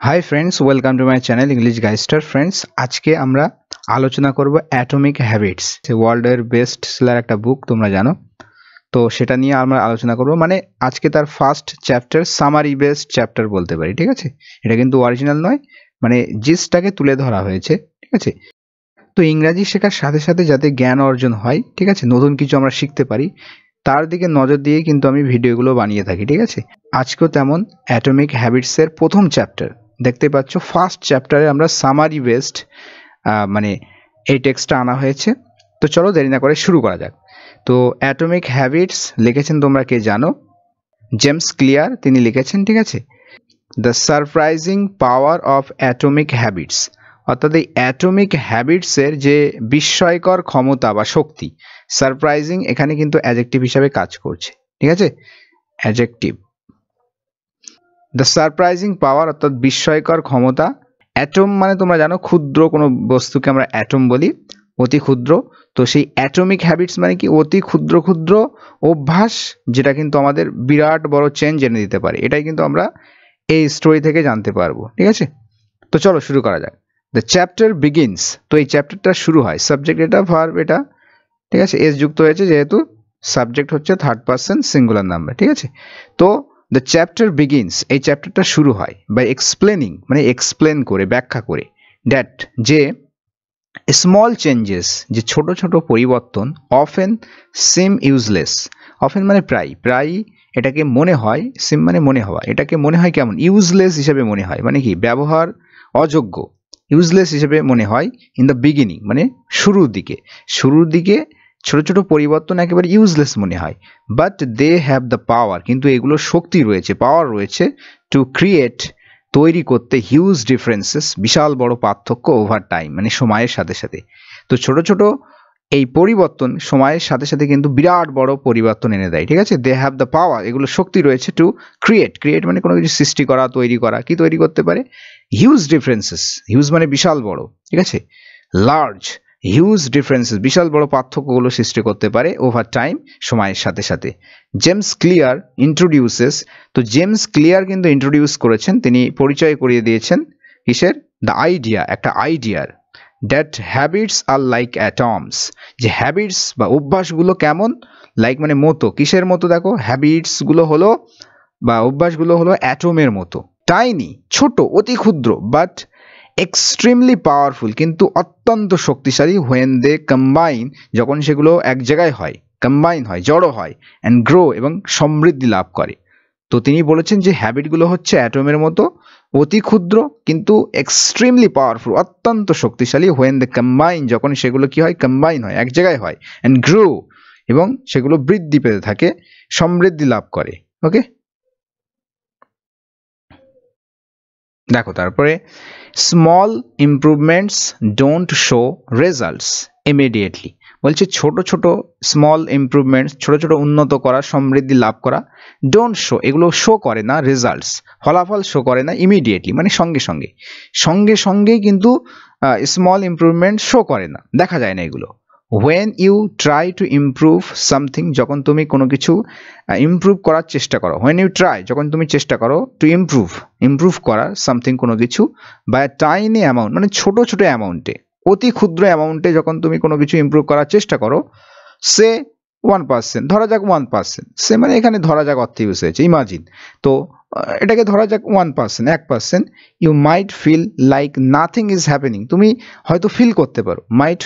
High friends welcome to my channel English गाइस्टर friends आज के আমরা আলোচনা করব অ্যাটমিক হ্যাবিটস ওয়ার্ল্ডের বেস্ট সেলার একটা বুক তোমরা জানো তো সেটা নিয়ে আমরা আলোচনা করব মানে আজকে তার first chapter summary based chapter বলতে পারি ঠিক আছে এটা কিন্তু অরিজিনাল নয় মানে জিসটাকে তুলে ধরা হয়েছে ঠিক আছে তো ইংরেজি শেখার সাথে সাথে যাতে জ্ঞান অর্জন হয় ঠিক আছে নতুন কিছু আমরা শিখতে পারি তার দিকে নজর দিয়ে কিন্তু আমি ভিডিওগুলো বানিয়ে থাকি ঠিক আছে আজকেও তেমন অ্যাটমিক হ্যাবিটস এর প্রথম চ্যাপ্টার দেখতে পাচ্ছ ফার্স্ট চ্যাপ্টারে আমরা সামারি বেসড মানে এই টেক্সটটা আনা হয়েছে তো চলো দেরি না করে শুরু করা যাক তো অ্যাটমিক হ্যাবিটস লিখেছেন তোমরা কে জানো জেমস ক্লিয়ার তিনি লিখেছেন ঠিক আছে the surprising power of atomic habits অর্থাৎ এই অ্যাটমিক হ্যাবিটসের যে বিস্ময়কর ক্ষমতা বা শক্তি সারপ্রাইজিং এখানে কিন্তু অ্যাডজেক্টিভ হিসাবে কাজ করছে ঠিক আছে অ্যাডজেক্টিভ দ্য সারপ্রাইজিং পাওয়ার অর্থাৎ বিস্ময়কর ক্ষমতা অ্যাটম মানে তোমরা জানো ক্ষুদ্র কোনো বস্তুকে আমরা অ্যাটম বলি অতি ক্ষুদ্র তো সেই অ্যাটমিক হ্যাবিটস মানে কি অতি ক্ষুদ্র ক্ষুদ্র অভ্যাস যেটা কিন্তু আমাদের বিরাট বড় চেঞ্জ এনে দিতে পারে এটাই কিন্তু আমরা এই স্টোরি থেকে জানতে পারবো ঠিক আছে তো চলো শুরু করা যাক দ্য চ্যাপ্টার বিগিনস তো এই চ্যাপ্টারটা শুরু হয় সাবজেক্ট এটা ভার্ব এটা ঠিক আছে এস যুক্ত হয়েছে যেহেতু সাবজেক্ট হচ্ছে থার্ড পারসন সিঙ্গুলার নাম্বার ঠিক আছে তো দ্য চ্যাপ্টার বিগিনস এই চ্যাপ্টারটা শুরু হয় বাই এক্সপ্লেনিং মানে এক্সপ্লেন করে ব্যাখ্যা করে দ্যাট যে স্মল চেঞ্জেস যে ছোট ছোট পরিবর্তন অফেন সিম ইউজলেস অফেন মানে প্রায় এটাকে মনে হয় সিম মানে মনে হওয়া এটাকে মনে হয় কেমন ইউজলেস হিসেবে মনে হয় মানে কি ব্যবহার অযোগ্য ইউজলেস হিসেবে মনে হয় ইন দ্য বিগিনিং মানে শুরুর দিকে ছোট ছোট পরিবর্তন একেবারে ইউজলেস মনে হয় but they have the power কিন্তু এগুলোর শক্তি রয়েছে পাওয়ার রয়েছে টু ক্রিয়েট তৈরি করতে হিউজ ডিফারেন্সেস বিশাল বড় পার্থক্য ওভার টাইম মানে সময়ের সাথে সাথে তো ছোট ছোট এই পরিবর্তন সময়ের সাথে সাথে কিন্তু বিরাট বড় পরিবর্তন এনে দেয় ঠিক আছে দে হ্যাভ দ্য পাওয়ার এগুলো শক্তি রয়েছে টু ক্রিয়েট মানে কোনো কিছু সৃষ্টি করা তৈরি করা কি তৈরি করতে পারে হিউজ ডিফারেন্সেস হিউজ মানে বিশাল বড় ঠিক আছে লার্জ হিউজ ডিফারেন্সেস বিশাল বড় পার্থক্যগুলো সৃষ্টি করতে পারে ওভার টাইম সময়ের সাথে সাথে জেমস ক্লিয়ার ইন্ট্রোডিউসেস তো জেমস ক্লিয়ার কিন্তু ইন্ট্রোডিউস করেছেন তিনি পরিচয় করিয়ে দিয়েছেন কিসের দ্য আইডিয়া একটা আইডিয়ার দ্যাট হ্যাবিটস আর লাইক অ্যাটমস যে হ্যাবিটস বা অভ্যাসগুলো কেমন লাইক মানে মতো কিসের মতো দেখো হ্যাবিটসগুলো হলো বা অভ্যাসগুলো হলো অ্যাটমের মতো টাইনি ছোট অতি ক্ষুদ্র বাট এক্সট্রিমলি পাওয়ারফুল কিন্তু অত্যন্ত শক্তিশালী হোয়েন দে কম্বাইন যখন সেগুলো এক জায়গায় হয় কম্বাইন হয় জড়ো হয় অ্যান্ড গ্রো এবং সমৃদ্ধি লাভ করে তো তিনি বলেছেন যে হ্যাবিটগুলো হচ্ছে অ্যাটমের মতো অতি ক্ষুদ্র কিন্তু এক্সট্রিমলি পাওয়ারফুল অত্যন্ত শক্তিশালী হোয়েন দে কম্বাইন যখন সেগুলো কি হয় কম্বাইন হয় এক জায়গায় হয় অ্যান্ড গ্রো এবং সেগুলো বৃদ্ধি পেতে থাকে সমৃদ্ধি লাভ করে ওকে দেখো তারপরে small improvements don't show results immediately বলছে ছোট ছোট স্মল ইমপ্রুভমেন্টস ছোট ছোট উন্নত করা সমৃদ্ধি লাভ করা ডোন্ট শো এগুলো শো করে না রেজাল্টস ফলাফল শো করে না ইমিডিয়েটলি মানে সঙ্গে সঙ্গেই কিন্তু স্মল ইমপ্রুভমেন্ট শো করে না দেখা যায় না এগুলো when you try to improve something যখন তুমি কোনো কিছু ইমপ্রুভ করার চেষ্টা করো when you try যখন তুমি চেষ্টা করো to improve করা something কোনো কিছু by a tiny amount মানে ছোট ছোট অ্যামাউন্টে অতি ক্ষুদ্র অ্যামাউন্টে যখন তুমি কোনো কিছু ইমপ্রুভ করার চেষ্টা করো সে 1% ধরা যাক 1% সে মানে এখানে ধরা যাক অর্থে ইউজ হয়েছে ইমাজিন তো এটাকে ধরা যাক 1% you might feel like nothing is happening তুমি হয়তো ফিল করতে পারো মাইট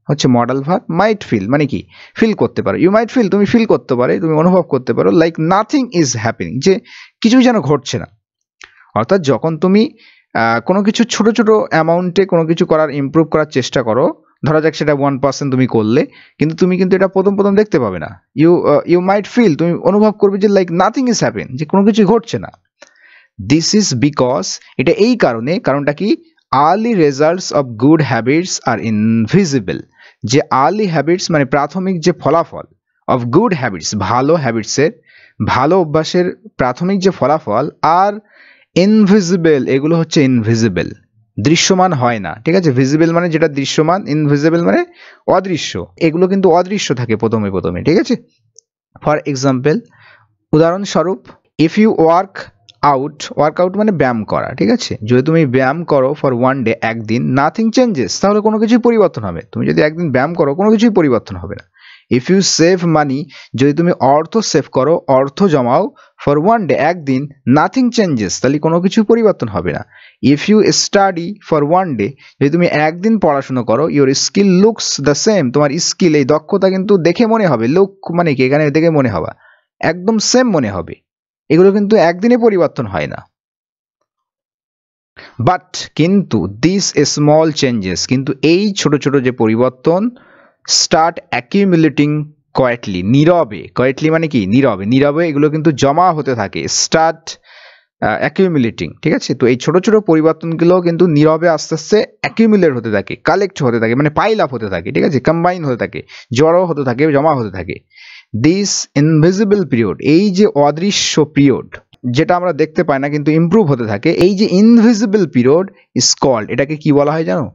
হচ্ছে মডেল ভার্ব মাইট ফিল মানে কি ফিল করতে পারো ইউ মাইট ফিল তুমি ফিল করতে পারো তুমি অনুভব করতে পারো লাইক নাথিং ইজ হ্যাপেনিং যে কিছুই যেন ঘটছে না অর্থাৎ যখন তুমি কোনো কিছু ছোট ছোট অ্যামাউন্টে কোনো কিছু করার ইমপ্রুভ করার চেষ্টা করো ধরা যাক সেটা 1% তুমি করলে কিন্তু তুমি কিন্তু এটা প্রথম দেখতে পাবে না ইউ মাইট ফিল তুমি অনুভব করবে যে লাইক নাথিং ইজ হ্যাপেন যে কোনো কিছু ঘটছে না দিস ইজ বিকজ এটা এই কারণটা কি early results of good habits আর ইনভিজিবল যে আর্লি হ্যাবিটস মানে প্রাথমিক যে ফলাফল অফ গুড হ্যাবিটস ভালো অভ্যাসের প্রাথমিক যে ফলাফল আর ইনভিজিবল এগুলো হচ্ছে ইনভিজিবল দৃশ্যমান হয় না ঠিক আছে ভিজিবল মানে যেটা দৃশ্যমান ইনভিজিবল মানে অদৃশ্য এগুলো কিন্তু অদৃশ্য থাকে প্রথমে ঠিক আছে ফর এক্সাম্পল উদাহরণস্বরূপ ইফ ইউ ওয়ার্ক ওয়ার্কআউট মানে ব্যায়াম করা, ঠিক আছে? যদি তুমি ব্যায়াম করো ফর ওয়ান ডে, একদিন, নাথিং চেঞ্জেস, তাহলে কোনো কিছুই পরিবর্তন হবে। তুমি যদি একদিন ব্যায়াম করো কোনো কিছুই পরিবর্তন হবে না। ইফ ইউ সেভ মানি, যদি তুমি অর্থ সেভ করো, অর্থ জমাও ফর ওয়ান ডে, একদিন, নাথিং চেঞ্জেস, তাহলে কোনো কিছু পরিবর্তন হবে না। If you study for one day, যদি তুমি একদিন পড়াশোনা করো, your skill looks the same, তোমার স্কিল, এই দক্ষতা কিন্তু দেখে মনে হবে, লুক মানে কি, এখানে দেখে মনে হওয়া, একদম সেম মনে হবে। এগুলো কিন্তু একদিনে পরিবর্তন হয় না। বাট কিন্তু দিস স্মল চেঞ্জেস, কিন্তু এই ছোট ছোট যে পরিবর্তন, স্টার্ট অ্যাকিউমুলেটিং কোয়েটলি, নীরবে, কোয়েটলি মানে কি, নীরবে, নীরবে এগুলো কিন্তু জমা হতে থাকে, স্টার্ট অ্যাকিউমুলেটিং, ঠিক আছে? তো এই ছোট ছোট পরিবর্তনগুলো কিন্তু নীরবে আস্তে আস্তে অ্যাকিউমুলেট হতে থাকে, কালেক্ট হতে থাকে, মানে পাইল আপ হতে থাকে, ঠিক আছে? কম্বাইন হতে থাকে, জড়ো হতে থাকে, জমা হতে থাকে। দিস ইনভিজিবল পিরিয়ড, এই যে অদৃশ্য পিরিয়ড, যেটা আমরা দেখতে পাই না কিন্তু ইমপ্রুভ হতে থাকে, এই যে ইনভিজিবল পিরিয়ড ইজ কল্ড, এটাকে কি বলা হয় জানো?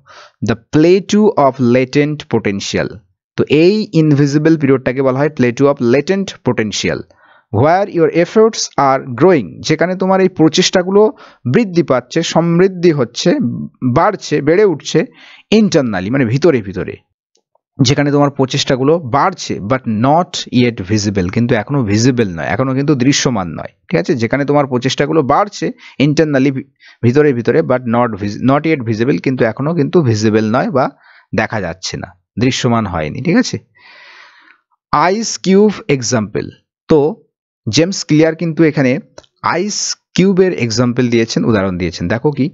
The plateau of latent potential. তো এই ইনভিজিবল পিরিয়ডটাকে বলা হয় plateau of latent potential. Where your efforts are growing, যেখানে তোমার এই প্রচেষ্টাগুলো বৃদ্ধি পাচ্ছে, সমৃদ্ধি হচ্ছে, বাড়ছে, বেড়ে উঠছে, ইন্টারনালি মানে ভিতরে ভিতরে, যেখানে তোমার প্রচেষ্টাগুলো বাড়ছে, বাট নট ইয়েট ভিজিবল, কিন্তু এখনো ভিজিবল নয়, এখনো কিন্তু দৃশ্যমান নয়, ঠিক আছে? যেখানে তোমার প্রচেষ্টাগুলো বাড়ছে ইন্টারনালি, ভিতরে ভিতরে, বাট নট ইয়েট ভিজিবল, কিন্তু এখনো কিন্তু ভিজিবল নয় বা দেখা যাচ্ছে না, দৃশ্যমান হয়নি, ঠিক আছে? আইস কিউব এক্সাম্পল, তো জেমস ক্লিয়ার কিন্তু এখানে আইস কিউবের এক্সাম্পল দিয়েছেন, উদাহরণ দিয়েছেন। দেখো কি,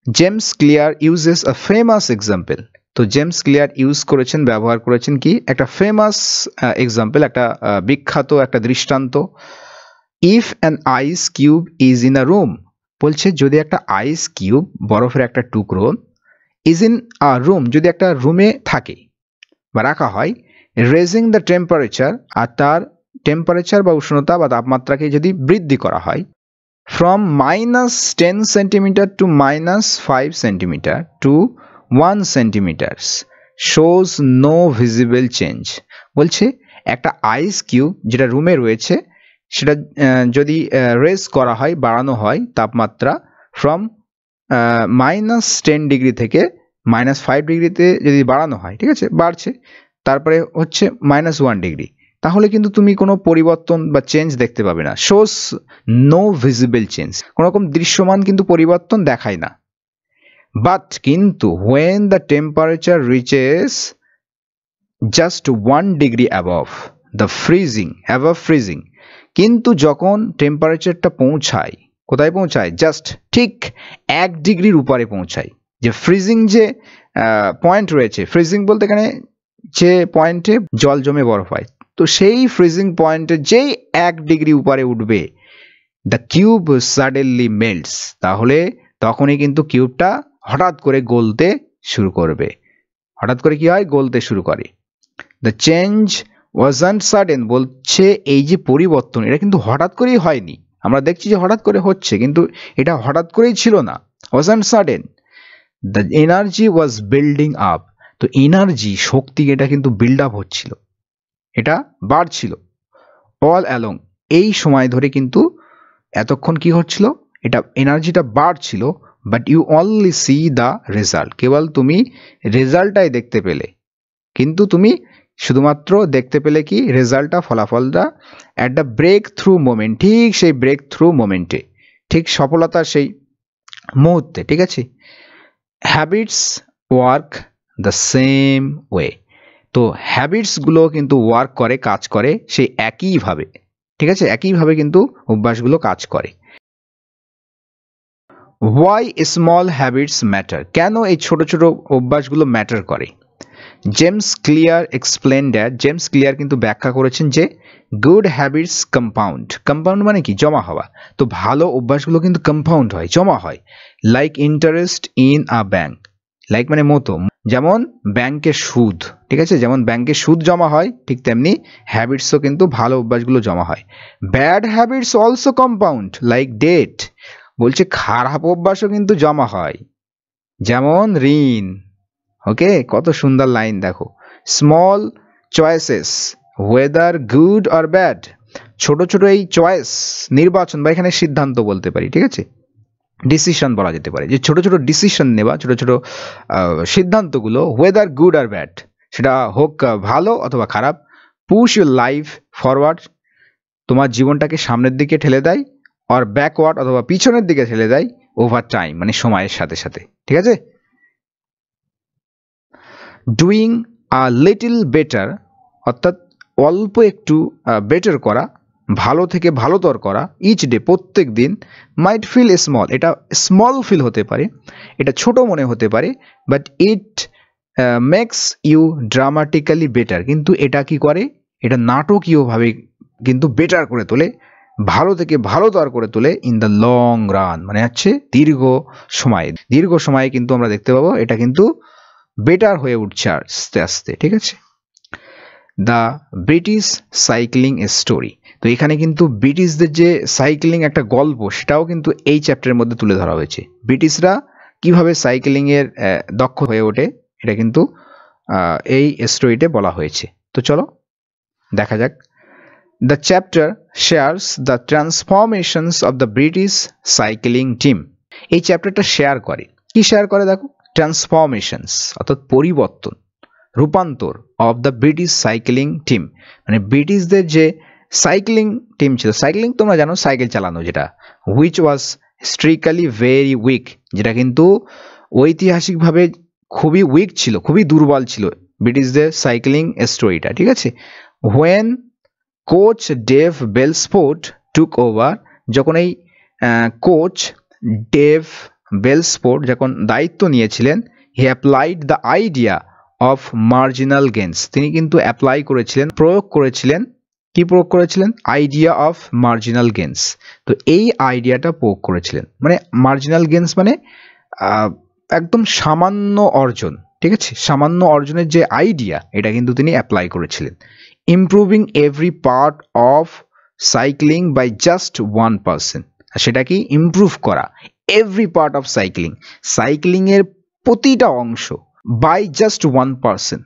James clear uses a famous example. তো জেমস ক্লিয়ার ইউজ করেছেন, ব্যবহার করেছেন কি, একটা ফেমাস এক্সাম্পল, একটা বিখ্যাত একটা দৃষ্টান্ত। If an ice cube is in a room, বলছে যদি একটা আইস কিউব, বরফের একটা টুকরো, ইজ ইন আ রুম, যদি একটা রুমে থাকে বা রাখা হয়, রেজিং দ্য টেম্পারেচার, আর তার টেম্পারেচার বা উষ্ণতা বা তাপমাত্রাকে যদি বৃদ্ধি করা হয়, from -10 centimeter to -5 centimeter to 1 centimeters shows no visible change। বলছে একটা আইস কিউব যেটা রুমে রয়েছে, সেটা যদি রেজ করা হয়, বাড়ানো হয় তাপমাত্রা, ফ্রম -10 ডিগ্রি থেকে -5 ডিগ্রিতে যদি বাড়ানো হয়, ঠিক আছে, বাড়ছে, তারপরে হচ্ছে -1 ডিগ্রি, তাহলে কিন্তু তুমি কোনো পরিবর্তন বা চেঞ্জ দেখতে পাবে না। শোস নো ভিজিবল চেঞ্জ, কোনো রকম দৃশ্যমান কিন্তু পরিবর্তন দেখায় না। বাট কিন্তু when the temperature reaches just 1 degree above the freezing, above freezing, কিন্তু যখন টেম্পারেচারটা পৌঁছায়, কোথায় পৌঁছায়, জাস্ট ঠিক 1 ডিগ্রির উপরে পৌঁছায়, যে ফ্রিজিং যে পয়েন্ট রয়েছে, ফ্রিজিং বলতে এখানে যে পয়েন্টে জল জমে বরফ হয়, তো সেই ফ্রিজিং পয়েন্টে যেই 1 ডিগ্রি উপরে উঠবে, দ্য কিউব সাডেনলি মেল্টস, তাহলে তখনই কিন্তু কিউবটা হঠাৎ করে গলতে শুরু করবে। হঠাৎ করে কি হয়, গলতে শুরু করে। দ্য চেঞ্জ ওয়াজন্ট সাডেন, বলছে এই যে পরিবর্তন, এটা কিন্তু হঠাৎ করেই হয়নি, আমরা দেখছি যে হঠাৎ করে হচ্ছে, কিন্তু এটা হঠাৎ করেই ছিল না, wasn't sudden. The energy was building up, তো এনার্জি, শক্তি, এটা কিন্তু বিল্ড আপ হচ্ছিল, এটা বাড়ছিল, অল অ্যালং, এই সময় ধরে কিন্তু এতক্ষণ কি হচ্ছিল, এটা এনার্জিটা বাড়ছিল, but you only see the result, কেবল তুমি রেজাল্টটাই দেখতে পেলে, কিন্তু তুমি শুধুমাত্র দেখতে পেলে কি, রেজাল্টটা, ফলাফলটা, at the breakthrough moment, ঠিক সেই ব্রেক থ্রু মোমেন্টে, ঠিক সফলতার সেই মুহূর্তে, ঠিক আছে? Habits work the same way, তো হ্যাবিটসগুলো কিন্তু ওয়ার্ক করে, কাজ করে সেই একইভাবে, ঠিক আছে? একইভাবে কিন্তু অভ্যাসগুলো কাজ করে। হোয়াই স্মল হ্যাবিটস ম্যাটার, কেন এই ছোট ছোট অভ্যাসগুলো ম্যাটার করে? James clear explain that, James clear কিন্তু ব্যাখ্যা করেছেন যে গুড হ্যাবিটস কম্পাউন্ড, কম্পাউন্ড মানে কি, জমা হওয়া, তো ভালো অভ্যাসগুলো কিন্তু কম্পাউন্ড হয়, জমা হয়, like interest in a bank, like মানে মতো, যেমন ব্যাংকে সুদ, ঠিক আছে, যেমন ব্যাংকে সুদ জমা হয়, ঠিক তেমনি হ্যাবিটসও কিন্তু ভালো অভ্যাসগুলো জমা হয়। Bad habits also compound like that, বলছে খারাপ অভ্যাসও কিন্তু জমা হয়, যেমন ঋণ। ওকে, কত সুন্দর লাইন দেখো। Small choices weather good or bad, ছোট ছোট এই চয়েস নির্বাচন বা এখানে সিদ্ধান্ত বলতে পারি, ঠিক আছে, ডিসিশন বলা যেতে পারে, যে ছোট ছোট ডিসিশন নেওয়া, ছোট ছোট সিদ্ধান্তগুলো, ওয়েদার গুড আর ব্যাড, সেটা হোক ভালো অথবা খারাপ, পুশ ইউর লাইফ ফরওয়ার্ড, তোমার জীবনটাকে সামনের দিকে ঠেলে দেয়, আর ব্যাকওয়ার্ড অথবা পিছনের দিকে ঠেলে দেয় ওভার টাইম, মানে সময়ের সাথে সাথে, ঠিক আছে। ডুইং আ লিটল বেটার, অর্থাৎ অল্প একটু বেটার করা, ভালো থেকে ভালোতর করা, ইচ ডে, প্রত্যেক দিন, মাইট ফিল স্মল, এটা স্মল ফিল হতে পারে, এটা ছোট মনে হতে পারে, but it makes you dramatically better, কিন্তু এটা কি করে, এটা নাটকীয়ভাবে কিন্তু বেটার করে তোলে, ভালো থেকে ভালোতর করে তোলে ইন দ্য লং রান, মানে হচ্ছে দীর্ঘ সময়ে কিন্তু আমরা দেখতে পাবো এটা কিন্তু বেটার হয়ে উঠছে আস্তে আস্তে, ঠিক আছে। দ্য ব্রিটিশ সাইক্লিং স্টোরি, তো এখানে কিন্তু ব্রিটিশদের যে সাইক্লিং একটা গল্প, সেটাও কিন্তু এই চ্যাপ্টারের মধ্যে তুলে ধরা হয়েছে। ব্রিটিশরা কিভাবে সাইক্লিং এর দক্ষ হয়ে ওঠে, এটা কিন্তু এই স্টোরিতে বলা হয়েছে। তো চলো দেখা যাক। The chapter shares the transformations of the British cycling team, এই চ্যাপ্টারটা শেয়ার করে, কি শেয়ার করে দেখো, ট্রান্সফরমেশনস অর্থাৎ পরিবর্তন, রূপান্তর, of the British cycling team, মানে ব্রিটিশদের যে সাইক্লিং টিম ছিল, সাইক্লিং তোমরা জানো সাইকেল চালানো, যেটা which was historically very weak, যেটা কিন্তু ঐতিহাসিকভাবে খুবই উইক ছিল, খুবই দুর্বল ছিল ব্রিটিশদের সাইক্লিং স্টোরিটা, ঠিক আছে। When coach Dave Brailsford took over, যখন এই কোচ ডেভ বেলসফোর্ড যখন দায়িত্ব নিয়েছিলেন, he applied the idea of marginal gains, তিনি কিন্তু অ্যাপ্লাই করেছিলেন, প্রয়োগ করেছিলেন, কি প্রয়োগ করেছিলেন, আইডিয়া অফ মার্জিনাল গেইনস, তো এই আইডিয়াটা প্রয়োগ করেছিলেন, মানে মার্জিনাল গেইনস মানে একদম সামান্য অর্জন, ঠিক আছে, সামান্য অর্জনের যে আইডিয়া, এটা কিন্তু তিনি অ্যাপ্লাই করেছিলেন। Improving every part of cycling by just 1%, সেটা কি ইমপ্রুভ করা, every part of cycling, cycling এর প্রতিটা অংশ, বাই জাস্ট 1%,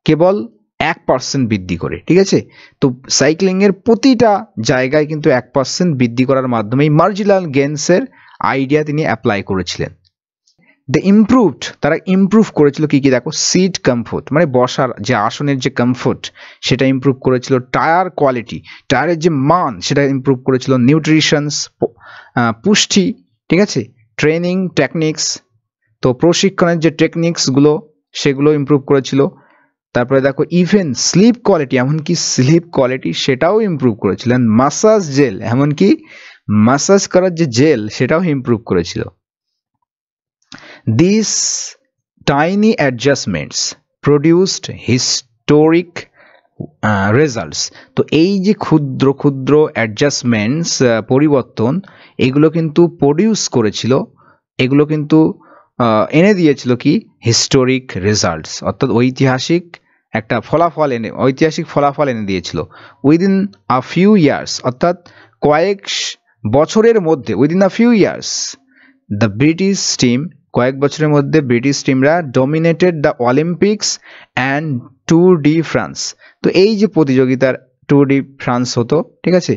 কেবল 1% বৃদ্ধি করে, ঠিক আছে। তো সাইক্লিং এর প্রতিটা জায়গায় কিন্তু 1% বৃদ্ধি করার মাধ্যমে মার্জিনাল গেইনসের আইডিয়া তিনি অ্যাপ্লাই করেছিলেন। দ্য ইমপ্রুভড, তারা ইমপ্রুভ করেছিল কি কি দেখো, সিট কমফোর্ট, মানে বসার যে আসনের যে কমফোর্ট সেটা ইমপ্রুভ করেছিল, টায়ার কোয়ালিটি, টায়ারের যে মান সেটা ইমপ্রুভ করেছিল, নিউট্রিশনস, পুষ্টি, ঠিক আছে, ট্রেনিং টেকনিক্স, তো প্রশিক্ষণের যে টেকনিক্সগুলো সেগুলো ইমপ্রুভ করেছিল। তারপরে দেখো ইভেন স্লিপ কোয়ালিটি, এমনকি স্লিপ কোয়ালিটি সেটাও ইমপ্রুভ করেছিলেন, মাসাজ জেল, এমনকি মাসাজ করার যে জেল সেটাও ইমপ্রুভ করেছিল। This tiny অ্যাডজাস্টমেন্টস produced historic results, তো এই যে ক্ষুদ্র ক্ষুদ্র অ্যাডজাস্টমেন্টস, পরিবর্তন, এগুলো কিন্তু প্রডিউস করেছিল, এগুলো কিন্তু এনে দিয়েছিল কি, হিস্টোরিক রেজাল্টস, অর্থাৎ ঐতিহাসিক ফলাফল এনে দিয়েছিল। উইদিন আ ফিউ ইয়ার্স, অর্থাৎ কয়েক বছরের মধ্যে, within a few years, the British team, কয়েক বছরের মধ্যে ব্রিটিশ টিমরা dominated the Olympics and Tour de France, তো এই যে প্রতিযোগিতার ট্যুর ডি ফ্রান্স হতো, ঠিক আছে,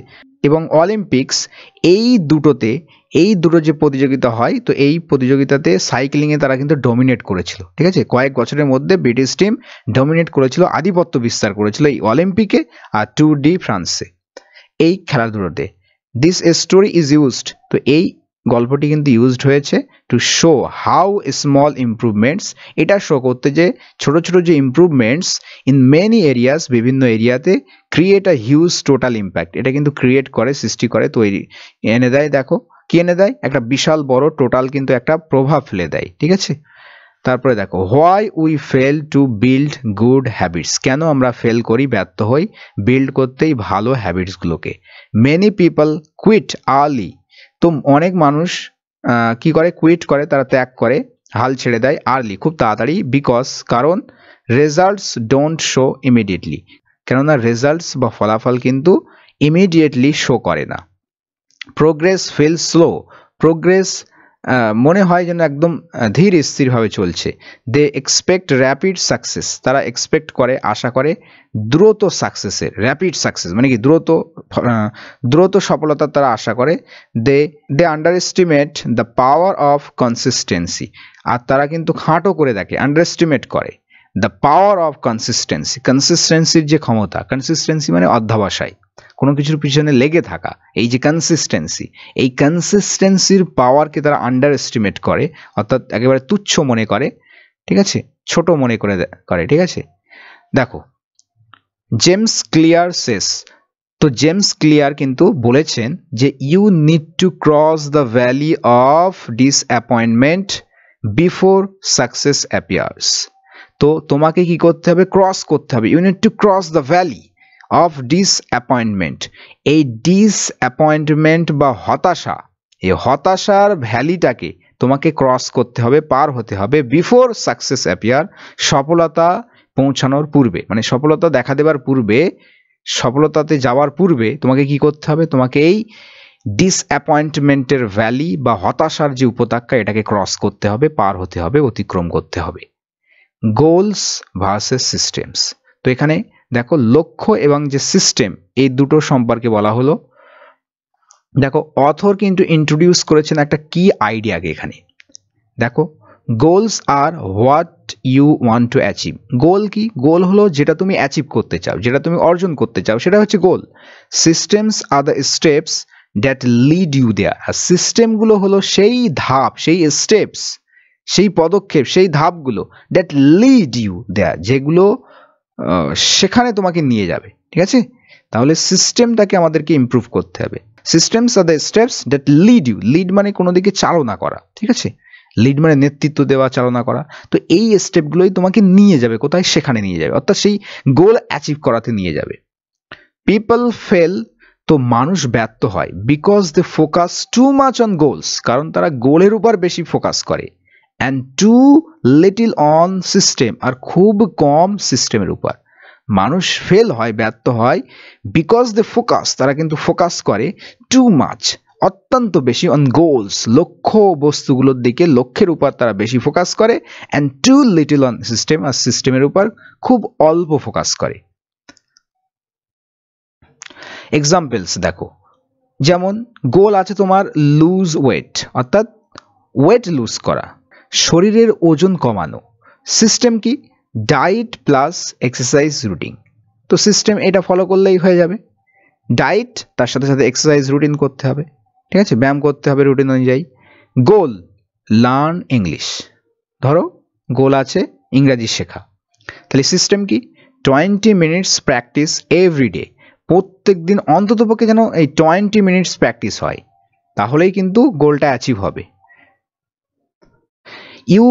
এবং অলিম্পিক্স, এই দুটো যে প্রতিযোগিতা হয়, তো এই প্রতিযোগিতাতে সাইক্লিংয়ে তারা কিন্তু ডমিনেট করেছিল, ঠিক আছে, কয়েক বছরের মধ্যে ব্রিটিশ টিম ডমিনেট করেছিল, আধিপত্য বিস্তার করেছিল এই অলিম্পিকে আর ট্যুর ডি ফ্রান্সে, এই খেলাধুলোতে। দিস স্টোরি ইজ ইউজড, তো এই গল্পটি কিন্তু ইউজড হয়েছে to show how small improvements, এটা শো করতে যে ছোট ছোট যে ইমপ্রুভমেন্টস ইন মেনি এরিয়াস, বিভিন্ন এরিয়াতে, create a huge total impact, এটা কিন্তু ক্রিয়েট করে, সৃষ্টি করে, তৈরি এনে দেয়, দেখো কি এনে দেয়, একটা বিশাল বড় টোটাল কিন্তু একটা প্রভাব ফেলে দেয়, ঠিক আছে। তারপরে দেখো why we fail to build good habits, কেন আমরা ফেল করি, ব্যর্থ হই বিল্ড করতেই ভালো হ্যাবিটসগুলোকে। মেনি পিপল কুইট আর্লি, তো অনেক মানুষ কি করে, কুইট করে, তারা ত্যাগ করে, হাল ছেড়ে দেয়, আর্লি, খুব তাড়াতাড়ি, বিকজ, কারণ, রেজাল্টস ডোন্ট শো ইমিডিয়েটলি, কেননা রেজাল্টস বা ফলাফল কিন্তু ইমিডিয়েটলি শো করে না। প্রোগ্রেস ফিল স্লো, প্রোগ্রেস মনে হয় যেন একদম ধীর স্থিরভাবে চলছে। দে এক্সপেক্ট র্যাপিড সাকসেস, তারা এক্সপেক্ট করে, আশা করে দ্রুত সাকসেসের, র্যাপিড সাকসেস মানে কি দ্রুত সফলতার তারা আশা করে। They they underestimate the power of consistency, আর তারা কিন্তু খাঁটো করে দেখে, আন্ডার এস্টিমেট করে দ্য পাওয়ার অফ কনসিস্টেন্সি, কনসিস্টেন্সির যে ক্ষমতা, কনসিস্টেন্সি মানে অধ্যবসায়, কোনো কিছুর পিছনে লেগে থাকা, এই যে কনসিস্টেন্সি, এই কনসিস্টেন্সির পাওয়ারকে তারা আন্ডার এস্টিমেট করে, অর্থাৎ একেবারে তুচ্ছ মনে করে, ঠিক আছে, ছোট মনে করে ঠিক আছে। দেখো জেমস ক্লিয়ার শেষ, তো জেমস ক্লিয়ার কিন্তু বলেছেন যে you need to cross the valley of disappointment before success appears. তো তোমাকে কি করতে হবে, ক্রস করতে হবে, you need to cross the valley of disappointment, এই ডিসঅ্যাপয়েন্টমেন্ট বা হতাশা, এই হতাশার ভ্যালিটাকে তোমাকে ক্রস করতে হবে, পার হতে হবে, বিফোর সাকসেস অ্যাপিয়ার, সফলতা পৌঁছানোর পূর্বে, মানে সফলতা দেখা দেবার পূর্বে, সফলতাতে যাওয়ার পূর্বে তোমাকে কি করতে হবে, তোমাকে এই ডিসঅ্যাপয়েন্টমেন্টের ভ্যালি বা হতাশার যে উপত্যকা, এটাকে ক্রস করতে হবে, পার হতে হবে, অতিক্রম করতে হবে। গোলস ভার্সেস সিস্টেমস, তো এখানে দেখো লক্ষ্য এবং যে সিস্টেম, এই দুটো সম্পর্কে বলা হলো। দেখো অথর কিন্তু ইন্ট্রোডিউস করেছেন একটা কি আইডিয়াকে এখানে। দেখো goals are what you want to achieve. Goal কি, গোল হলো যেটা তুমি অ্যাচিভ করতে চাও, যেটা তুমি অর্জন করতে চাও, সেটা হচ্ছে goal. Systems are the steps that lead you there, আর সিস্টেমগুলো হলো সেই ধাপ, সেই স্টেপস, সেই পদক্ষেপ, সেই ধাপগুলো, দ্যাট লিড ইউ দেয়ার, যেগুলো সেখানে তোমাকে নিয়ে যাবে, ঠিক আছে। তাহলে সিস্টেমটাকে আমাদেরকে ইমপ্রুভ করতে হবে। Systems are the steps that lead you, lead মানে কোনো দিকে চালনা করা, ঠিক আছে, লিড মানে নেতৃত্ব দেওয়া, চালনা করা। তো এই স্টেপগুলোই তোমাকে নিয়ে যাবে কোথায়, সেখানে নিয়ে যাবে, অর্থাৎ সেই গোল অ্যাচিভ করাতে নিয়ে যাবে। পিপল ফেল, তো মানুষ ব্যর্থ হয়, because they focus too much on goals, কারণ তারা গোলের উপর বেশি ফোকাস করে, and too little on system, আর খুব কম সিস্টেমের উপর। মানুষ ফেল হয়, ব্যর্থ হয়, বিকজ দে ফোকাস, তারা কিন্তু ফোকাস করে, টু মাচ অত্যন্ত বেশি, অন গোলস লক্ষ্য বস্তুগুলোর দিকে, লক্ষ্যের উপর তারা বেশি ফোকাস করে, and too little on system, আর সিস্টেমের উপর খুব অল্প ফোকাস করে। এক্সাম্পলস দেখো, যেমন গোল আছে তোমার লুজ ওয়েট, অর্থাৎ ওয়েট লুজ করা, শরীরের ওজন কমানো। সিস্টেম কি, ডায়েট প্লাস এক্সারসাইজ রুটিন। তো সিস্টেম এটা ফলো করলেই হয়ে যাবে, ডায়েট তার সাথে সাথে এক্সারসাইজ রুটিন করতে হবে, ঠিক আছে, ব্যায়াম করতে হবে রুটিন অনুযায়ী। গোল লার্ন ইংলিশ, ধরো গোল আছে ইংরাজি শেখা, তাহলে সিস্টেম কি, 20 মিনিটস প্র্যাকটিস এভরিডে, প্রত্যেক দিন অন্ততপক্ষে যেন এই 20 মিনিটস প্র্যাকটিস হয়, তাহলেই কিন্তু গোলটা অ্যাচিভ হবে। You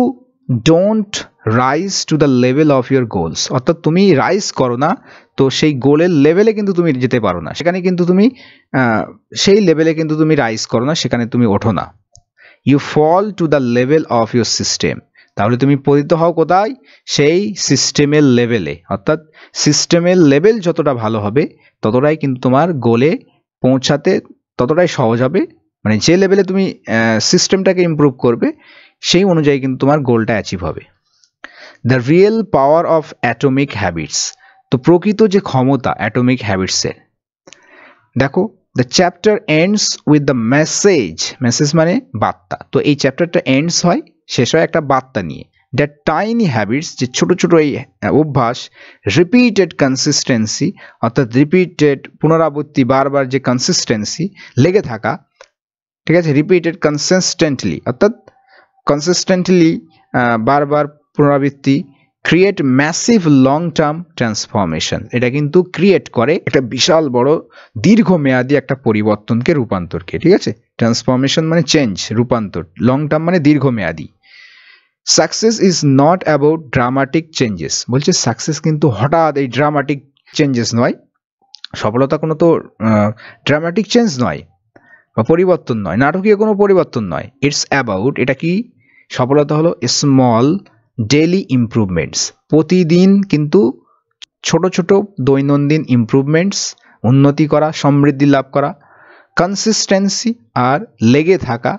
don't rise to the level of your goals, অর্থাৎ তুমি রাইজ করো না, তো সেই গোলের লেভেলে কিন্তু তুমি যেতে পারো না, সেখানে কিন্তু তুমি সেই লেভেলে কিন্তু তুমি রাইজ করো না, সেখানে তুমি ওঠো না। You fall to the level of your system, তাহলে তুমি পতিত হও কোথায়, সেই সিস্টেমের লেভেলে, অর্থাৎ সিস্টেমের লেভেল যতটা ভালো হবে ততটাই কিন্তু তোমার গোলে পৌঁছাতে ততটাই সহজ হবে, মানে যে লেভেলে তুমি সিস্টেমটাকে ইমপ্রুভ করবে সেই অনুযায়ী কিন্তু তোমার গোলটা অ্যাচিভ হবে। The real power of atomic habits, তো প্রকৃত যে ক্ষমতা অ্যাটমিক হ্যাবিটসের, দেখো the chapter ends with the message, message মানে বার্তা, তো এই চ্যাপ্টারটা এন্ডস হয়, শেষ হয় একটা বার্তা নিয়ে। দ্যাট টাইনি হ্যাবিটস, যে ছোট ছোট এই অভ্যাস, রিপিটেড কনসিস্টেন্সি, অর্থাৎ রিপিটেড পুনরাবৃত্তি, বারবার যে কনসিস্টেন্সি লেগে থাকা, ঠিক আছে, রিপিটেড কনসিস্টেন্টলি, অর্থাৎ কনসিস্টেন্টলি বারবার পুনরাবৃত্তি, create massive long term transformation, এটা কিন্তু ক্রিয়েট করে একটা বিশাল বড় দীর্ঘমেয়াদী একটা পরিবর্তনকে, রূপান্তরকে, ঠিক আছে, ট্রান্সফরমেশন মানে চেঞ্জ, রূপান্তর, লং টার্ম মানে দীর্ঘমেয়াদী। Success is not about dramatic changes, বলছে সাকসেস কিন্তু হঠাৎ এই ড্রামাটিক চেঞ্জেস নয়, সফলতা কোনো তো ড্রামাটিক চেঞ্জ নয় বা পরিবর্তন নয়, নাটকীয় কোনো পরিবর্তন নয়। ইটস অ্যাবাউট, এটা কি, সফলতা হলো স্মল ডেইলি ইমপ্রুভমেন্টস, প্রতিদিন কিন্তু ছোট ছোট দৈনন্দিন ইমপ্রুভমেন্টস, উন্নতি করা, সমৃদ্ধি লাভ করা। কনসিস্টেন্সি আর লেগে থাকা,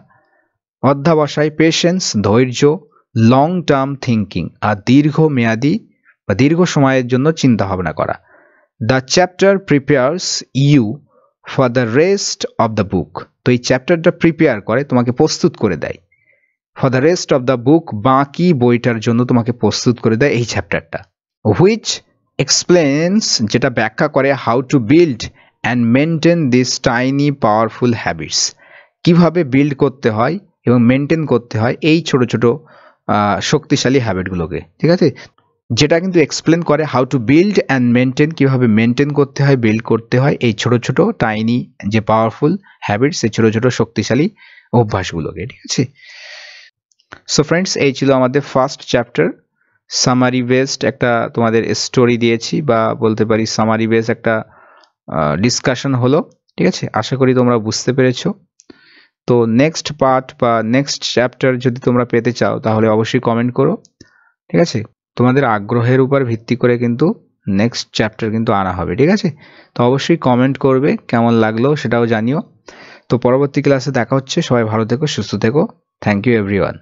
অধ্যবসায় পেশেন্স ধৈর্য, লং টার্ম থিঙ্কিং আর দীর্ঘমেয়াদী বা দীর্ঘ সময়ের জন্য চিন্তা ভাবনা করা। The chapter prepares you for the rest of the book. তো এই চ্যাপ্টারটা প্রিপেয়ার করে, তোমাকে প্রস্তুত করে দেয় for the rest of the book, বাকি বইটার জন্য তোমাকে প্রস্তুত করে দেয় এই চ্যাপ্টারটা। হুইচ এক্সপ্লেন্স, যেটা ব্যাখ্যা করে how to build and maintain this tiny powerful habits, কিভাবে বিল্ড করতে হয় এবং মেনটেন করতে হয় এই ছোট ছোট শক্তিশালী হ্যাবিটগুলোকে। ঠিক আছে, যেটা কিন্তু এক্সপ্লেন করে how to build and maintain, কিভাবে মেনটেন করতে হয়, বিল্ড করতে হয় এই ছোট ছোট টাইনি যে পাওয়ারফুল হ্যাবিটস, এই ছোট ছোট শক্তিশালী অভ্যাসগুলোকে। ঠিক আছে, সো ফ্রেন্ডস, এই ছিল আমাদের ফার্স্ট চ্যাপ্টার। সামারি বেসড একটা তোমাদের স্টোরি দিয়েছি, বা বলতে পারি সামারি বেসড একটা ডিসকাশন হলো। ঠিক আছে, আশা করি তোমরা বুঝতে পেরেছো। তো নেক্সট পার্ট বা নেক্সট চ্যাপ্টার যদি তোমরা পেতে চাও তাহলে অবশ্যই কমেন্ট করো। ঠিক আছে, তোমাদের আগ্রহের উপর ভিত্তি করে কিন্তু নেক্সট চ্যাপ্টার কিন্তু আনা হবে। ঠিক আছে, তো অবশ্যই কমেন্ট করবে, কেমন লাগলো সেটাও জানিও। তো পরবর্তী ক্লাসে দেখা হচ্ছে। সবাই ভালো থেকো, সুস্থ থেকো। Thank you everyone.